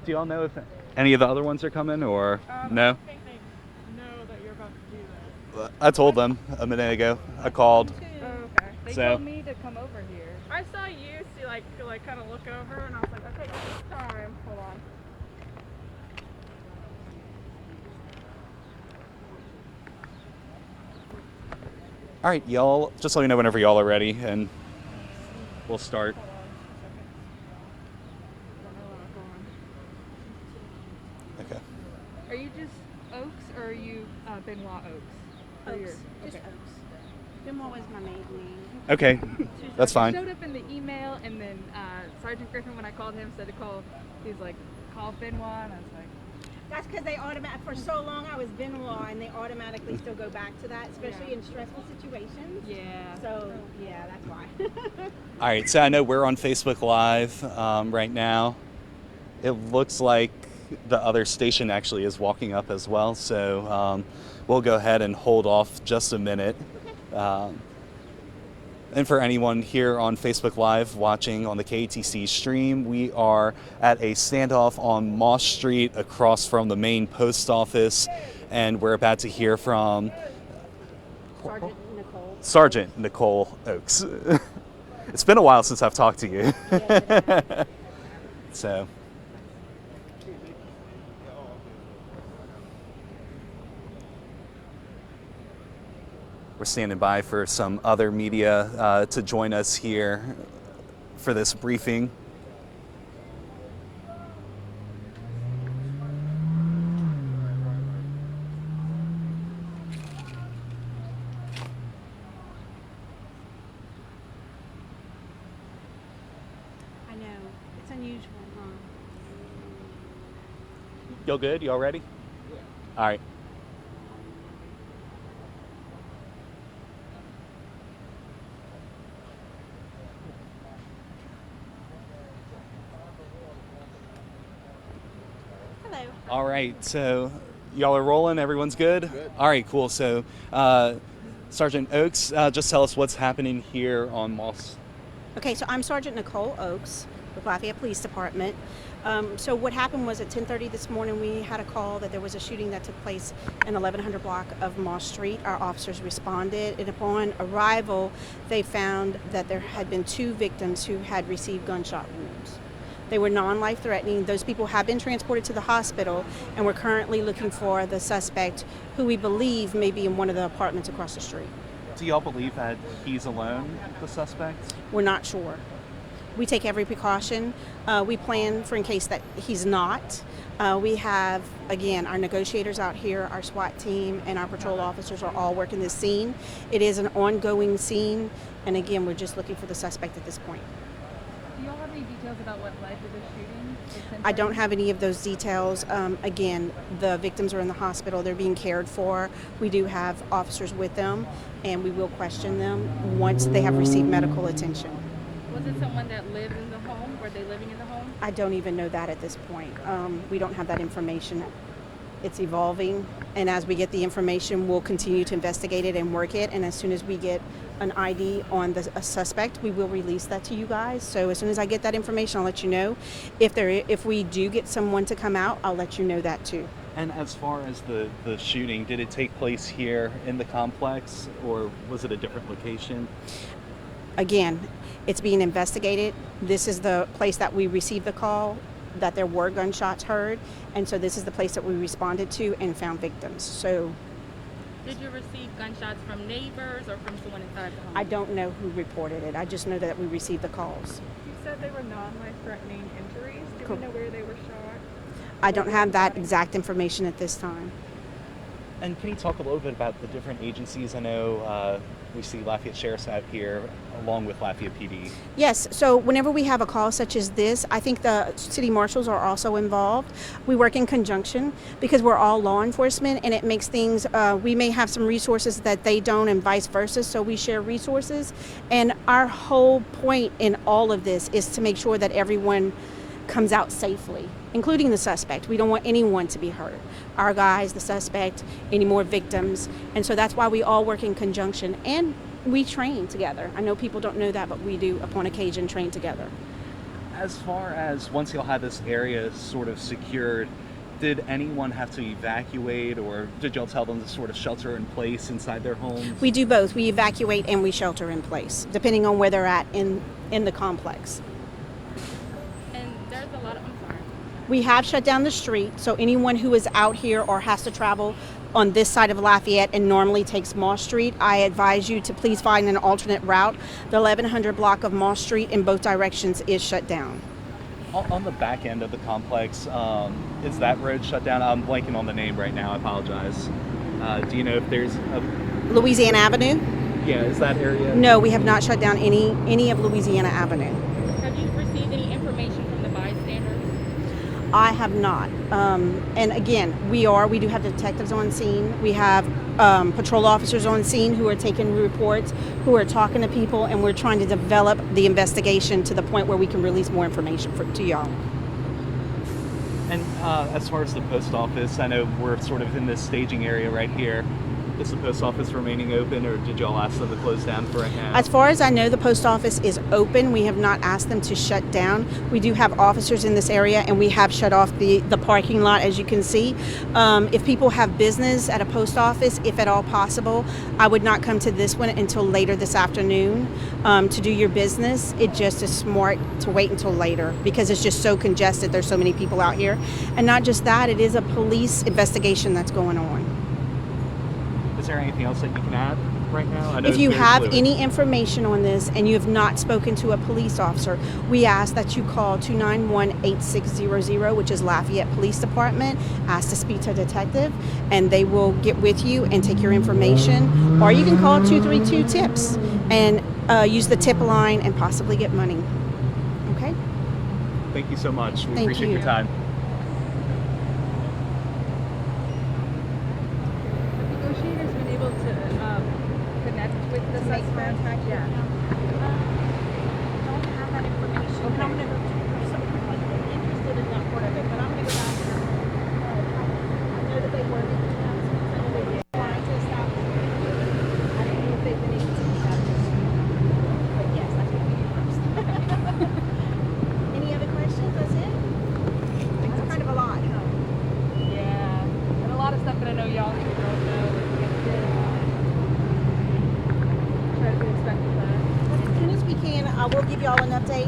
Do y'all know if any of the other ones are coming or no? I think they know that you're about to do that. I told them a minute ago. I called. Oh, okay. They So- told me to come over here. I saw you like kind of look over, and I was like, okay, it's time. Hold on. All right, y'all, just let me know whenever y'all are ready and we'll start. Hold on a second. Okay. Are you just Oaks or are you Benoit Oaks? Or Oaks, you're- just okay. Oaks. Benoit was my maiden name. Okay, that's It fine. showed up in the email, and then Sergeant Griffin, when I called him, said to call. He's like, call Benoit, and I was like, That's because they for so long I was Benoit, and they automatically still go back to that, especially in stressful situations. yeah. So, yeah, that's why. All right, so I know we're on Facebook Live right now. It looks like the other station actually is walking up as well, so we'll go ahead and hold off just a minute. And for anyone here on Facebook Live watching on the KATC stream, we are at a standoff on Moss Street across from the main post office, and we're about to hear from Sergeant Nicole. Oaks. It's been a while since I've talked to you. Yes, it has. So. We're standing by for some other media to join us here for this briefing. I know. It's unusual, huh? Y'all good? Y'all ready? Yeah. All right. Hello. All right, so y'all are rolling. Everyone's good? Good. All right, cool. So, Sergeant Oaks, just tell us what's happening here on Moss. Okay, so I'm Sergeant Nicole Oaks with Lafayette Police Department. So what happened was at 10:30 this morning, we had a call that there was a shooting that took place in 1100 block of Moss Street. Our officers responded, and upon arrival, they found that there had been 2 victims who had received gunshot wounds. They were non-life threatening. Those people have been transported to the hospital, and we're currently looking for the suspect, who we believe may be in one of the apartments across the street. Do y'all believe that he's alone, the suspect? We're not sure. We take every precaution. We plan for in case that he's not. We have, again, our negotiators out here, our SWAT team, and our patrol officers are all working this scene. It is an ongoing scene, and again, we're just looking for the suspect at this point. Do y'all have any details about what led to the shooting? I don't have any of those details. Again, the victims are in the hospital. They're being cared for. We do have officers with them, and we will question them once they have received medical attention. Was it someone that lived in the home? Were they living in the home? I don't even know that at this point. We don't have that information. It's evolving, and as we get the information, we'll continue to investigate it and work it, and as soon as we get an ID on a suspect, we will release that to you guys. So as soon as I get that information, I'll let you know. If we do get someone to come out, I'll let you know that too. And as far as the shooting, did it take place here in the complex or was it a different location? Again, it's being investigated. This is the place that we received the call that there were gunshots heard, and so this is the place that we responded to and found victims. So Did you receive gunshots from neighbors or from someone inside the home? I don't know who reported it. I just know that we received the calls. You said they were non-life threatening injuries. Do we know where they were shot? I don't have that exact information at this time. And can you talk a little bit about the different agencies? I know we see Lafayette Sheriff's out here along with Lafayette PD. Yes, so whenever we have a call such as this, I think the city marshals are also involved. We work in conjunction because we're all law enforcement, and it makes things, we may have some resources that they don't and vice versa, so we share resources. And our whole point in all of this is to make sure that everyone comes out safely, including the suspect. We don't want anyone to be hurt. Our guys, the suspect, any more victims. And so that's why we all work in conjunction, and we train together. I know people don't know that, but we do upon occasion train together. As far as once y'all had this area sort of secured, did anyone have to evacuate, or did y'all tell them to sort of shelter in place inside their homes? We do both. We evacuate and we shelter in place, depending on where they're at in the complex. And there's a lot of, I'm sorry. We have shut down the street, so anyone who is out here or has to travel on this side of Lafayette and normally takes Moss Street, I advise you to please find an alternate route. The 1100 block of Moss Street in both directions is shut down. On the back end of the complex, is that road shut down? I'm blanking on the name right now. I apologize. Do you know if there's a... Louisiana Avenue? Yeah, is that area? No, we have not shut down any of Louisiana Avenue. Have you received any information from the bystanders? I have not. And again, we do have detectives on scene. We have patrol officers on scene who are taking reports, who are talking to people, and we're trying to develop the investigation to the point where we can release more information to y'all. And as far as the post office, I know we're sort of in this staging area right here. Is the post office remaining open, or did y'all ask them to close down for right now? As far as I know, the post office is open. We have not asked them to shut down. We do have officers in this area, and we have shut off the parking lot, as you can see. If people have business at a post office, if at all possible, I would not come to this one until later this afternoon to do your business. It just is smart to wait until later because it's just so congested. There's so many people out here. And not just that, it is a police investigation that's going on. Is there anything else that you can add right now? I know If you it's very have fluid. any information on this and you have not spoken to a police officer, we ask that you call 291-8600, which is Lafayette Police Department. Ask to speak to a detective, and they will get with you and take your information. Or you can call 232-TIPS and use the tip line and possibly get money. Okay? Thank you so much. We Thank appreciate you. your time. Have negotiators been able to connect with the suspect? Yeah. Don't have that information. Okay. I'm going to go interested in that part of it, but I'm going to go back and I know that they were making announcements. I know they were trying to establish. I don't know if they've been able to establish. But yes, I can be first. Any other questions? That's it? That's kind of a lot, huh? Yeah. And a lot of stuff that I know y'all don't know. Try to be expecting that. But as soon as we can, I will give y'all an update.